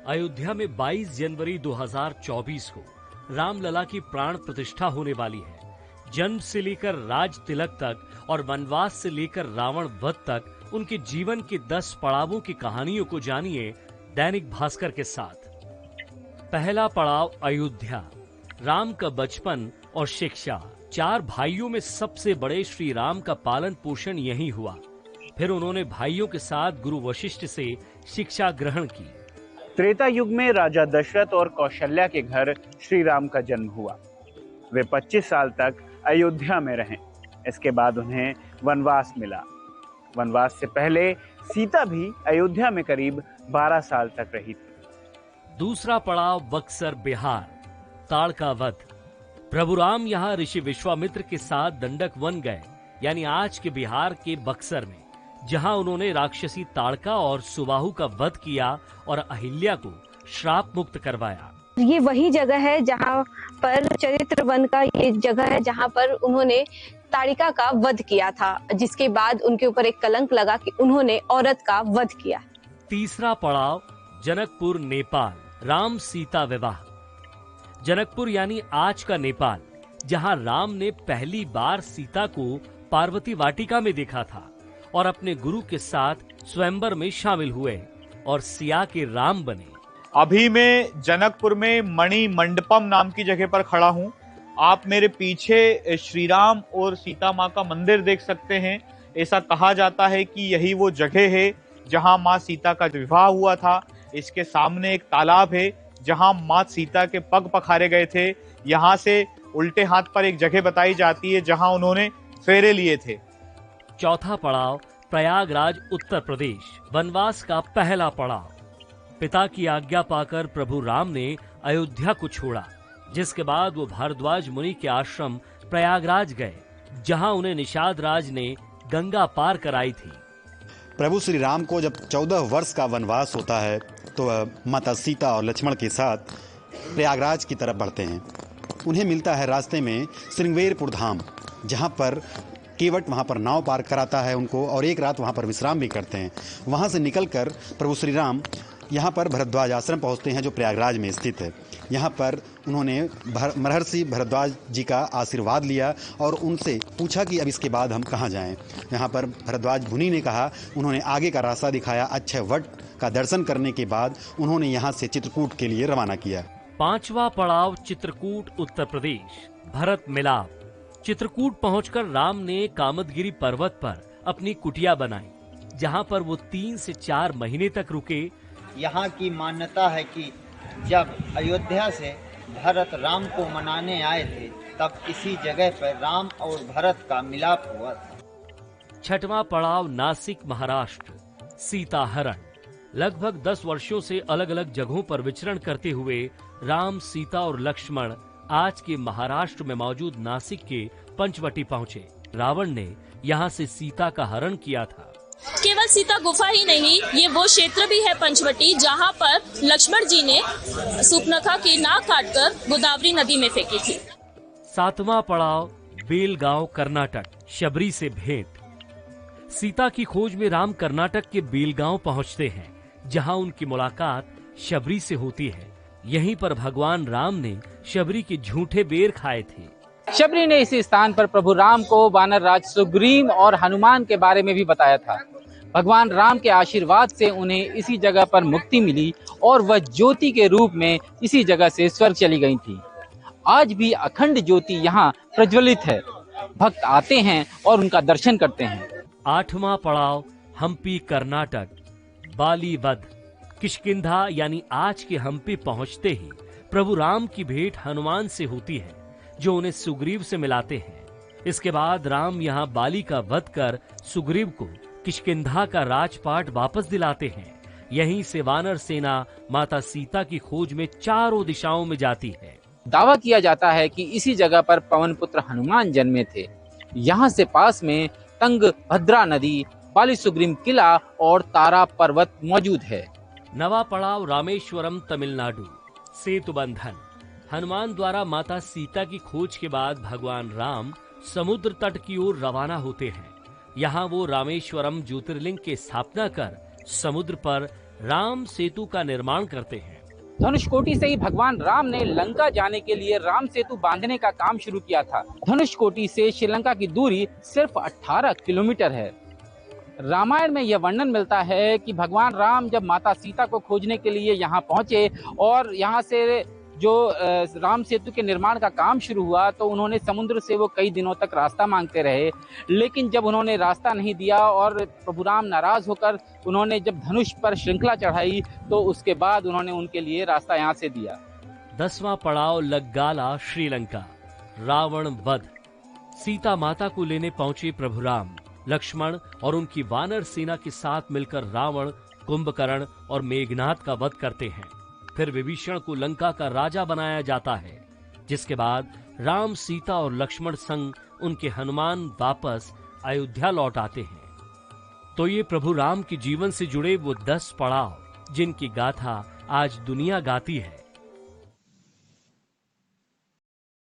अयोध्या में 22 जनवरी 2024 को रामलला की प्राण प्रतिष्ठा होने वाली है। जन्म से लेकर राज तिलक तक और वनवास से लेकर रावण वध तक उनके जीवन के 10 पड़ावों की कहानियों को जानिए दैनिक भास्कर के साथ। पहला पड़ाव अयोध्या, राम का बचपन और शिक्षा। 4 भाइयों में सबसे बड़े श्री राम का पालन पोषण यहीं हुआ। फिर उन्होंने भाइयों के साथ गुरु वशिष्ठ से शिक्षा ग्रहण की। त्रेता युग में राजा दशरथ और कौशल्या के घर श्री राम का जन्म हुआ। वे 25 साल तक अयोध्या में रहे। इसके बाद उन्हें वनवास मिला। वनवास से पहले सीता भी अयोध्या में करीब 12 साल तक रही थी। दूसरा पड़ाव बक्सर, बिहार, ताड़का वध। प्रभु राम यहाँ ऋषि विश्वामित्र के साथ दंडक वन गए, यानी आज के बिहार के बक्सर में, जहां उन्होंने राक्षसी ताड़का और सुबाहु का वध किया और अहिल्या को श्राप मुक्त करवाया। ये वही जगह है जहां पर चरित्र वन का ये जगह है जहां पर उन्होंने ताड़िका का वध किया था, जिसके बाद उनके ऊपर एक कलंक लगा कि उन्होंने औरत का वध किया। तीसरा पड़ाव जनकपुर, नेपाल, राम सीता विवाह। जनकपुर यानी आज का नेपाल, जहां राम ने पहली बार सीता को पार्वती वाटिका में देखा था और अपने गुरु के साथ स्वयंवर में शामिल हुए और सिया के राम बने। अभी मैं जनकपुर में मणि मंडपम नाम की जगह पर खड़ा हूँ। आप मेरे पीछे श्री राम और सीता माँ का मंदिर देख सकते हैं। ऐसा कहा जाता है कि यही वो जगह है जहाँ माँ सीता का विवाह हुआ था। इसके सामने एक तालाब है जहाँ माँ सीता के पग पखारे गए थे। यहाँ से उल्टे हाथ पर एक जगह बताई जाती है जहाँ उन्होंने फेरे लिए थे। चौथा पड़ाव प्रयागराज, उत्तर प्रदेश, वनवास का पहला पड़ाव। पिता की आज्ञा पाकर प्रभु राम ने अयोध्या को छोड़ा, जिसके बाद वो भारद्वाज मुनि के आश्रम प्रयागराज गए, जहां उन्हें निषाद राज ने गंगा पार कराई थी। प्रभु श्री राम को जब 14 वर्ष का वनवास होता है तो वह माता सीता और लक्ष्मण के साथ प्रयागराज की तरफ बढ़ते हैं। उन्हें मिलता है रास्ते में श्रृंगेरपुर धाम, जहाँ पर केवट वहाँ पर नाव पार कराता है उनको और एक रात वहाँ पर विश्राम भी करते हैं। वहाँ से निकलकर प्रभु श्री राम यहाँ पर भरद्वाज आश्रम पहुँचते हैं, जो प्रयागराज में स्थित है। यहाँ पर उन्होंने महर्षि भरद्वाज जी का आशीर्वाद लिया और उनसे पूछा कि अब इसके बाद हम कहाँ जाएं। यहाँ पर भरद्वाज मुनि ने कहा, उन्होंने आगे का रास्ता दिखाया। अक्षय वट का दर्शन करने के बाद उन्होंने यहाँ से चित्रकूट के लिए रवाना किया। पांचवा पड़ाव चित्रकूट, उत्तर प्रदेश, भरत मिलाप। चित्रकूट पहुंचकर राम ने कामदगिरी पर्वत पर अपनी कुटिया बनाई, जहां पर वो 3 से 4 महीने तक रुके। यहाँ की मान्यता है कि जब अयोध्या से भरत राम को मनाने आए थे, तब इसी जगह पर राम और भरत का मिलाप हुआ था। छठवां पड़ाव नासिक, महाराष्ट्र, सीताहरण। लगभग 10 वर्षों से अलग अलग जगहों पर विचरण करते हुए राम, सीता और लक्ष्मण आज के महाराष्ट्र में मौजूद नासिक के पंचवटी पहुंचे। रावण ने यहां से सीता का हरण किया था। केवल सीता गुफा ही नहीं, ये वो क्षेत्र भी है पंचवटी, जहां पर लक्ष्मण जी ने सूर्पनखा की नाक काटकर गोदावरी नदी में फेंकी थी। सातवां पड़ाव बेलगांव, कर्नाटक, शबरी से भेंट। सीता की खोज में राम कर्नाटक के बेलगांव पहुंचते हैं, जहां उनकी मुलाकात शबरी से होती है। यहीं पर भगवान राम ने शबरी के झूठे बेर खाए थे। शबरी ने इसी स्थान पर प्रभु राम को वानर राज सुग्रीव और हनुमान के बारे में भी बताया था। भगवान राम के आशीर्वाद से उन्हें इसी जगह पर मुक्ति मिली और वह ज्योति के रूप में इसी जगह से स्वर्ग चली गई थी। आज भी अखंड ज्योति यहाँ प्रज्वलित है। भक्त आते हैं और उनका दर्शन करते हैं। आठवां पड़ाव हम्पी, कर्नाटक, बाली वध। किष्किंधा यानी आज के हम्पी पहुंचते ही प्रभु राम की भेंट हनुमान से होती है, जो उन्हें सुग्रीव से मिलाते हैं। इसके बाद राम यहाँ बाली का वध कर सुग्रीव को किष्किंधा का राजपाट वापस दिलाते हैं। यहीं से वानर सेना माता सीता की खोज में चारों दिशाओं में जाती है। दावा किया जाता है कि इसी जगह पर पवन पुत्र हनुमान जन्मे थे। यहाँ से पास में तंगभद्रा नदी, बाली सुग्रीव किला और तारा पर्वत मौजूद है। नवा पड़ाव रामेश्वरम, तमिलनाडु, सेतु बंधन। हनुमान द्वारा माता सीता की खोज के बाद भगवान राम समुद्र तट की ओर रवाना होते हैं। यहाँ वो रामेश्वरम ज्योतिर्लिंग की स्थापना कर समुद्र पर राम सेतु का निर्माण करते हैं। धनुषकोटी से ही भगवान राम ने लंका जाने के लिए राम सेतु बांधने का काम शुरू किया था। धनुषकोटी से श्रीलंका की दूरी सिर्फ 18 किलोमीटर है। रामायण में यह वर्णन मिलता है कि भगवान राम जब माता सीता को खोजने के लिए यहाँ पहुंचे और यहाँ से जो राम सेतु के निर्माण का काम शुरू हुआ तो उन्होंने समुद्र से वो कई दिनों तक रास्ता मांगते रहे, लेकिन जब उन्होंने रास्ता नहीं दिया और प्रभु राम नाराज होकर उन्होंने जब धनुष पर श्रृंखला चढ़ाई तो उसके बाद उन्होंने उनके लिए रास्ता यहाँ से दिया। 10वां पड़ाव लग्गाला श्रीलंका। रावण वध। सीता माता को लेने पहुंचे प्रभु राम, लक्ष्मण और उनकी वानर सेना के साथ मिलकर रावण, कुंभकर्ण और मेघनाद का वध करते हैं। फिर विभीषण को लंका का राजा बनाया जाता है, जिसके बाद राम, सीता और लक्ष्मण संग उनके हनुमान वापस अयोध्या लौट आते हैं। तो ये प्रभु राम के जीवन से जुड़े वो 10 पड़ाव जिनकी गाथा आज दुनिया गाती है।